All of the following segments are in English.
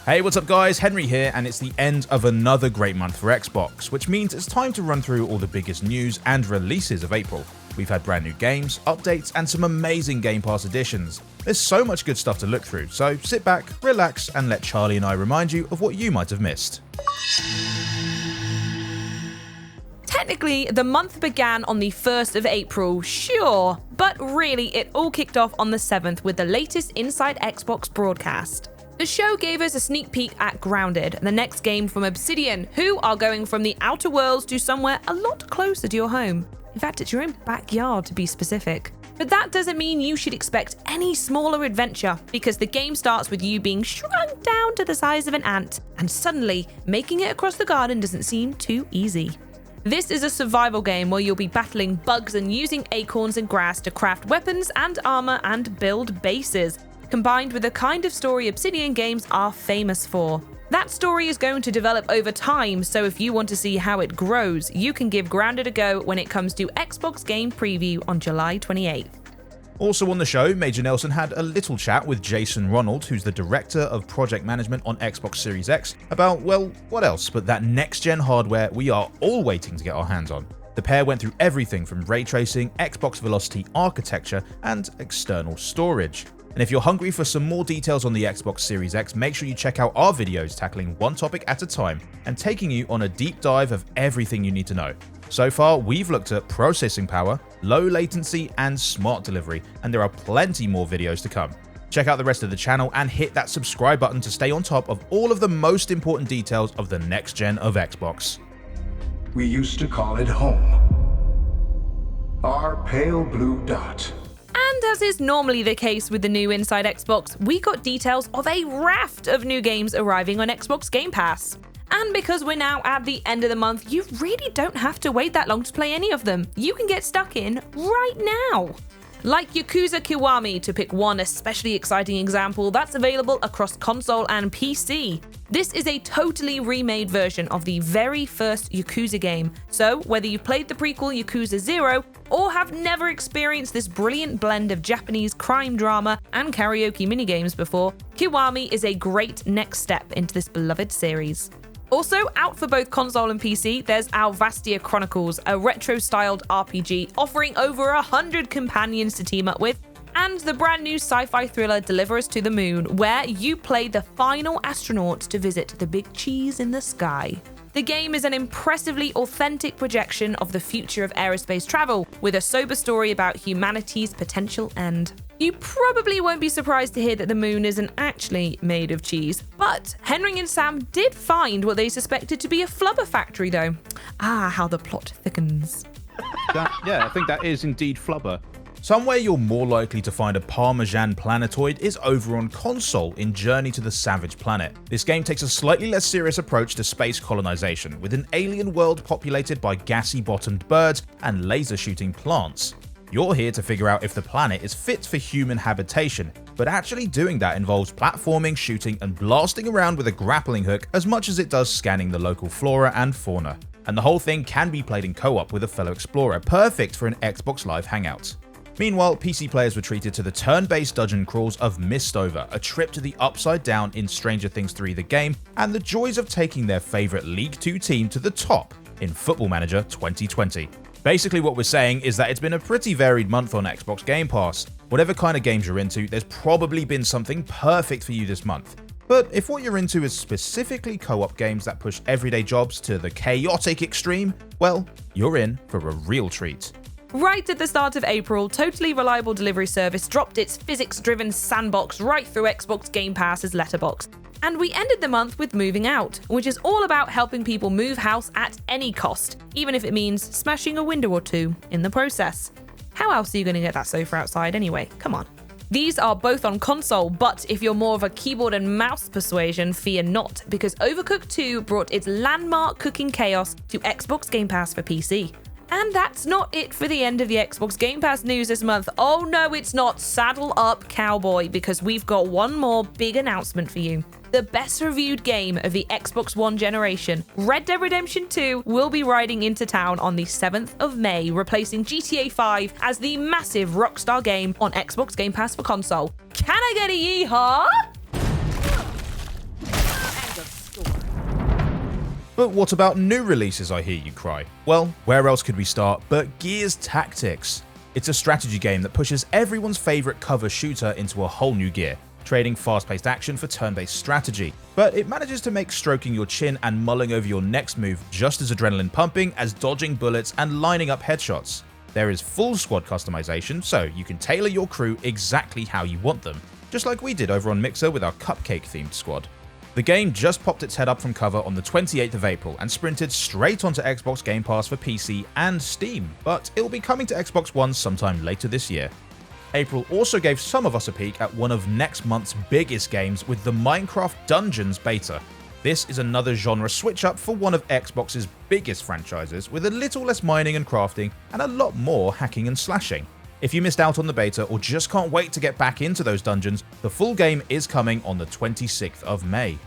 Hey, what's up guys, Henry here, and it's the end of another great month for Xbox, which means it's time to run through all the biggest news and releases of April. We've had brand new games, updates, and some amazing Game Pass additions. There's so much good stuff to look through, so sit back, relax, and let Charlie and I remind you of what you might have missed. Technically, the month began on the 1st of April, sure, but really it all kicked off on the 7th with the latest Inside Xbox broadcast. The show gave us a sneak peek at Grounded, the next game from Obsidian, who are going from the outer worlds to somewhere a lot closer to your home. In fact, it's your own backyard to be specific. But that doesn't mean you should expect any smaller adventure, because the game starts with you being shrunk down to the size of an ant, and suddenly making it across the garden doesn't seem too easy. This is a survival game where you'll be battling bugs and using acorns and grass to craft weapons and armor and build bases, combined with the kind of story Obsidian games are famous for. That story is going to develop over time, so if you want to see how it grows, you can give Grounded a go when it comes to Xbox Game Preview on July 28th. Also on the show, Major Nelson had a little chat with Jason Ronald, who's the Director of Project Management on Xbox Series X, about, well, what else but that next-gen hardware we are all waiting to get our hands on. The pair went through everything from ray tracing, Xbox Velocity architecture, and external storage. And if you're hungry for some more details on the Xbox Series X, make sure you check out our videos tackling one topic at a time and taking you on a deep dive of everything you need to know. So far, we've looked at processing power, low latency, and smart delivery, and there are plenty more videos to come. Check out the rest of the channel and hit that subscribe button to stay on top of all of the most important details of the next gen of Xbox. We used to call it home. Our pale blue dot. And as is normally the case with the new Inside Xbox, we got details of a raft of new games arriving on Xbox Game Pass. And because we're now at the end of the month, you really don't have to wait that long to play any of them. You can get stuck in right now. Like Yakuza Kiwami, to pick one especially exciting example that's available across console and PC. This is a totally remade version of the very first Yakuza game, so whether you've played the prequel Yakuza 0 or have never experienced this brilliant blend of Japanese crime drama and karaoke minigames before, Kiwami is a great next step into this beloved series. Also, out for both console and PC, there's Alvastia Chronicles, a retro-styled RPG offering over 100 companions to team up with, and the brand new sci-fi thriller Deliver Us to the Moon, where you play the final astronaut to visit the big cheese in the sky. The game is an impressively authentic projection of the future of aerospace travel, with a sober story about humanity's potential end. You probably won't be surprised to hear that the moon isn't actually made of cheese, but Henry and Sam did find what they suspected to be a flubber factory though. Ah, how the plot thickens. I think that is indeed flubber. Somewhere you're more likely to find a Parmesan planetoid is over on console in Journey to the Savage Planet. This game takes a slightly less serious approach to space colonization, with an alien world populated by gassy-bottomed birds and laser-shooting plants. You're here to figure out if the planet is fit for human habitation, but actually doing that involves platforming, shooting, and blasting around with a grappling hook as much as it does scanning the local flora and fauna. And the whole thing can be played in co-op with a fellow explorer, perfect for an Xbox Live hangout. Meanwhile, PC players were treated to the turn-based dungeon crawls of Mistover, a trip to the Upside Down in Stranger Things 3 the game, and the joys of taking their favourite League 2 team to the top in Football Manager 2020. Basically what we're saying is that it's been a pretty varied month on Xbox Game Pass. Whatever kind of games you're into, there's probably been something perfect for you this month. But if what you're into is specifically co-op games that push everyday jobs to the chaotic extreme, well, you're in for a real treat. Right at the start of April, Totally Reliable Delivery Service dropped its physics-driven sandbox right through Xbox Game Pass's letterbox. And we ended the month with Moving Out, which is all about helping people move house at any cost, even if it means smashing a window or two in the process. How else are you going to get that sofa outside anyway? Come on. These are both on console, but if you're more of a keyboard and mouse persuasion, fear not, because Overcooked 2 brought its landmark cooking chaos to Xbox Game Pass for PC. And that's not it for the end of the Xbox Game Pass news this month. Oh no, it's not. Saddle up, cowboy, because we've got one more big announcement for you. The best reviewed game of the Xbox One generation, Red Dead Redemption 2, will be riding into town on the 7th of May, replacing GTA 5 as the massive Rockstar game on Xbox Game Pass for console. Can I get a yeehaw? But what about new releases, I hear you cry? Well, where else could we start but Gears Tactics? It's a strategy game that pushes everyone's favourite cover shooter into a whole new gear, trading fast-paced action for turn-based strategy. But it manages to make stroking your chin and mulling over your next move just as adrenaline pumping as dodging bullets and lining up headshots. There is full squad customization, so you can tailor your crew exactly how you want them, just like we did over on Mixer with our cupcake-themed squad. The game just popped its head up from cover on the 28th of April and sprinted straight onto Xbox Game Pass for PC and Steam, but it'll be coming to Xbox One sometime later this year. April also gave some of us a peek at one of next month's biggest games with the Minecraft Dungeons beta. This is another genre switch up for one of Xbox's biggest franchises, with a little less mining and crafting and a lot more hacking and slashing. If you missed out on the beta or just can't wait to get back into those dungeons, the full game is coming on the 26th of May.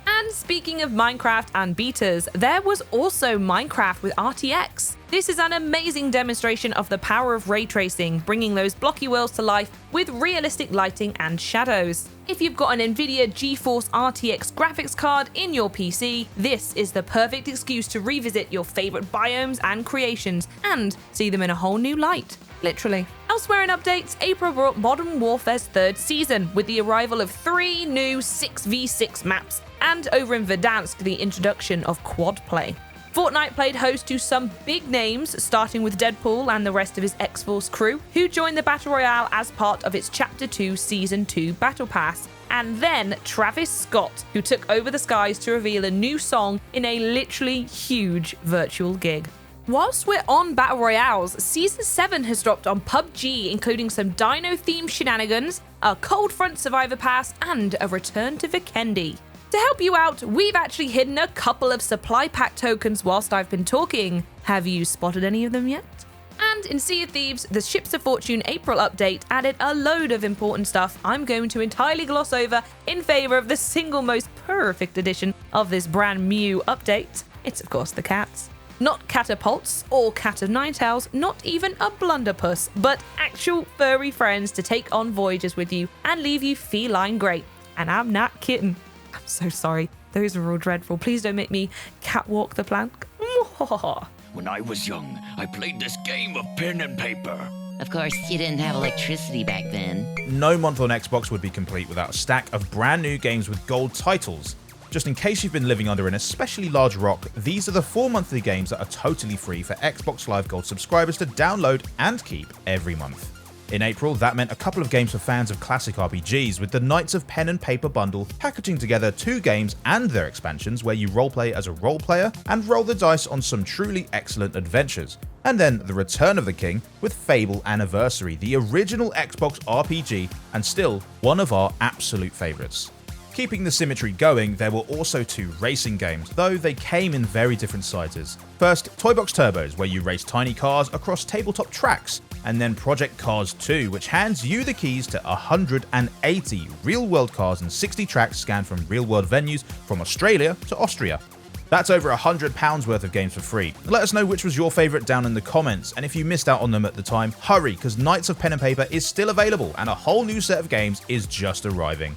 And speaking of Minecraft and betas, there was also Minecraft with RTX. This is an amazing demonstration of the power of ray tracing, bringing those blocky worlds to life with realistic lighting and shadows. If you've got an Nvidia GeForce RTX graphics card in your PC, this is the perfect excuse to revisit your favorite biomes and creations and see them in a whole new light. Literally. Elsewhere in updates, April brought Modern Warfare's third season with the arrival of 3 new 6v6 maps, and over in Verdansk the introduction of quad play. Fortnite played host to some big names, starting with Deadpool and the rest of his X-Force crew, who joined the Battle Royale as part of its Chapter 2 Season 2 Battle Pass. And then Travis Scott, who took over the skies to reveal a new song in a literally huge virtual gig. Whilst we're on Battle Royales, Season 7 has dropped on PUBG, including some dino-themed shenanigans, a Cold Front Survivor Pass, and a return to Vikendi. To help you out, we've actually hidden a couple of supply pack tokens whilst I've been talking. Have you spotted any of them yet? And in Sea of Thieves, the Ships of Fortune April update added a load of important stuff I'm going to entirely gloss over in favour of the single most perfect edition of this brand new update. It's of course the cats. Not catapults or cat of nine tails, not even a blunderpuss, but actual furry friends to take on voyages with you and leave you feline great. And I'm not kidding. I'm so sorry. Those are all dreadful. Please don't make me catwalk the plank. When I was young, I played this game of pen and paper. Of course, you didn't have electricity back then. No month on Xbox would be complete without a stack of brand new games with gold titles. Just in case you've been living under an especially large rock, these are the 4 monthly games that are totally free for Xbox Live Gold subscribers to download and keep every month. In April, that meant a couple of games for fans of classic RPGs, with the Knights of Pen and Paper bundle packaging together 2 games and their expansions where you roleplay as a role player and roll the dice on some truly excellent adventures. And then the Return of the King with Fable Anniversary, the original Xbox RPG and still one of our absolute favourites. Keeping the symmetry going, there were also 2 racing games, though they came in very different sizes. First, Toy Box Turbos, where you race tiny cars across tabletop tracks, and then Project Cars 2, which hands you the keys to 180 real-world cars and 60 tracks scanned from real-world venues from Australia to Austria. That's over £100 worth of games for free. Let us know which was your favourite down in the comments, and if you missed out on them at the time, hurry, because Knights of Pen and Paper is still available, and a whole new set of games is just arriving.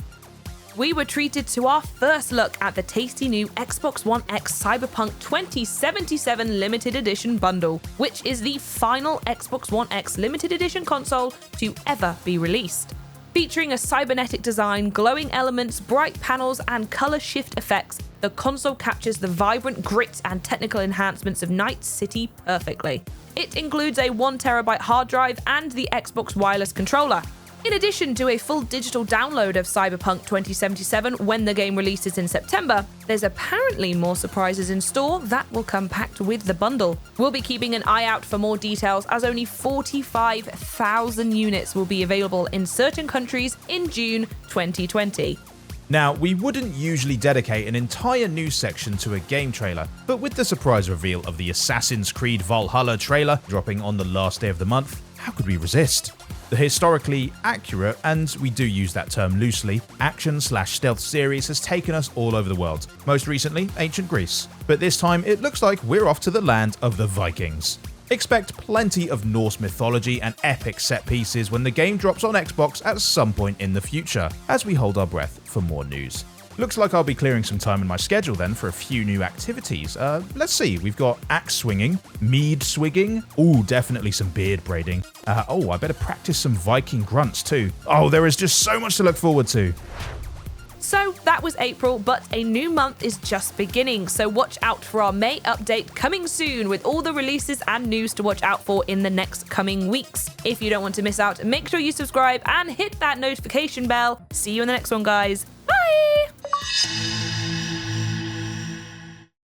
We were treated to our first look at the tasty new Xbox One X Cyberpunk 2077 Limited Edition bundle, which is the final Xbox One X Limited Edition console to ever be released. Featuring a cybernetic design, glowing elements, bright panels, and color shift effects, the console captures the vibrant grit and technical enhancements of Night City perfectly. It includes a 1TB hard drive and the Xbox wireless controller. In addition to a full digital download of Cyberpunk 2077 when the game releases in September, there's apparently more surprises in store that will come packed with the bundle. We'll be keeping an eye out for more details, as only 45,000 units will be available in certain countries in June 2020. Now, we wouldn't usually dedicate an entire news section to a game trailer, but with the surprise reveal of the Assassin's Creed Valhalla trailer dropping on the last day of the month, how could we resist? The historically accurate, and we do use that term loosely, action/stealth series has taken us all over the world, most recently ancient Greece. But this time it looks like we're off to the land of the Vikings. Expect plenty of Norse mythology and epic set pieces when the game drops on Xbox at some point in the future, as we hold our breath for more news. Looks like I'll be clearing some time in my schedule then for a few new activities. Let's see, we've got axe swinging, mead swigging, ooh, definitely some beard braiding. I better practice some Viking grunts too. Oh, there is just so much to look forward to. So that was April, but a new month is just beginning, so watch out for our May update coming soon with all the releases and news to watch out for in the next coming weeks. If you don't want to miss out, make sure you subscribe and hit that notification bell. See you in the next one, guys.